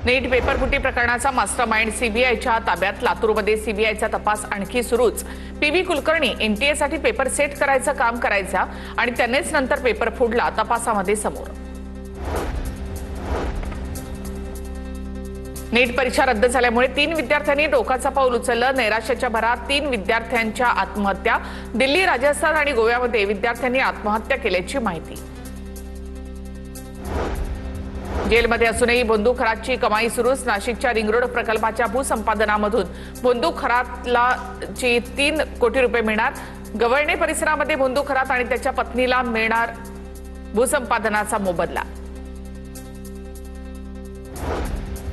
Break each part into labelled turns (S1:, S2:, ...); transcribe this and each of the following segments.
S1: नीट पेपरफुटी प्रकरणाचा मास्टरमाइंड सीबीआयच्या ताब्यात. लातूरमध्ये सीबीआयचा तपास आणखी सुरूच. पीव्ही कुलकर्णी एनटीएसाठी पेपर सेट करायचं काम करायचा आणि त्यानेच नंतर पेपर फुडला तपासामध्ये समोर. नीट परीक्षा रद्द झाल्यामुळे 3 विद्यार्थ्यांनी टोकाचा पाऊल उचललं. नैराश्याच्या भरात 3 विद्यार्थ्यांच्या आत्महत्या. दिल्ली, राजस्थान आणि गोव्यामध्ये विद्यार्थ्यांनी आत्महत्या केल्याची माहिती. जेलमध्ये असूनही बंदूक खरातची कमाई सुरूच. नाशिकच्या रिंग रोड प्रकल्पाच्या भूसंपादनामधून बंदूक खरातला 3 कोटी रुपये मिळणार. गवळणे परिसरामध्ये बंदूक खरात आणि त्याच्या पत्नीला मिळणार भूसंपादनाचा मोबदला.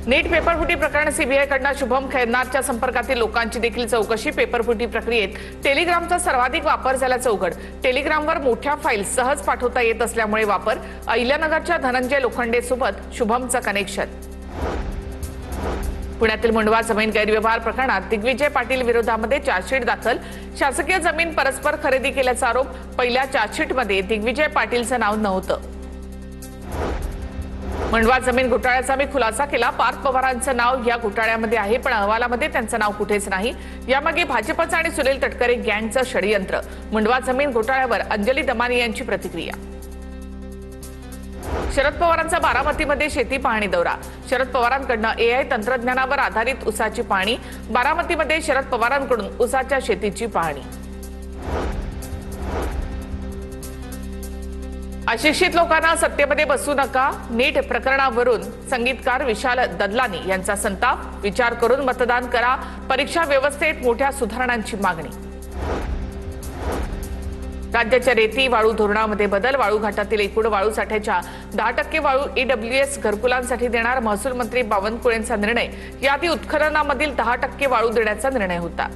S1: नीट पेपरफुटी प्रकरण. सीबीआयकडनं शुभम खैरनारच्या संपर्कातील लोकांची देखील चौकशी. पेपरफुटी प्रक्रियेत टेलिग्रामचा सर्वाधिक वापर झाल्याचं उघड. टेलिग्रामवर मोठ्या फाईल्स सहज पाठवता येत असल्यामुळे वापर. अहिल्यानगरच्या धनंजय लोखंडे सोबत शुभमचं कनेक्शन. पुण्यातील मुंडवा जमीन गैरव्यवहार प्रकरणात दिग्विजय पाटील विरोधामध्ये चार्जशीट दाखल. शासकीय जमीन परस्पर खरेदी केल्याचा आरोप. पहिल्या चार्जशीटमध्ये दिग्विजय पाटीलचं नाव नव्हतं. मंडवा जमीन घोटाळ्याचा मी खुलासा केला. पार्थ पवारांचं नाव या घोटाळ्यामध्ये आहे, पण अहवालामध्ये त्यांचं नाव कुठेच नाही. यामागे भाजपचं आणि सुनील तटकरे गँगचं षडयंत्र. मंडवा जमीन घोटाळ्यावर अंजली दमानी यांची प्रतिक्रिया. शरद पवारांचा बारामतीमध्ये शेती पाहणी दौरा. शरद पवारांकडनं एआय तंत्रज्ञानावर आधारित ऊसाची पाहणी. बारामतीमध्ये शरद पवारांकडून ऊसाच्या शेतीची पाहणी. अशिक्षित लोकांना सत्तेमध्ये बसू नका. नीट प्रकरणावरून संगीतकार विशाल ददलानी यांचा संताप. विचार करून मतदान करा. परीक्षा व्यवस्थेत मोठ्या सुधारणांची मागणी. राज्याच्या रेती वाळू धोरणामध्ये बदल. वाळू घाटातील एकूण वाळू साठ्याच्या 10% वाळू ईडब्ल्यूएस घरकुलांसाठी देणार. महसूल मंत्री बावनकुळेंचा निर्णय. याआधी उत्खननामधील 10% वाळू देण्याचा निर्णय होता.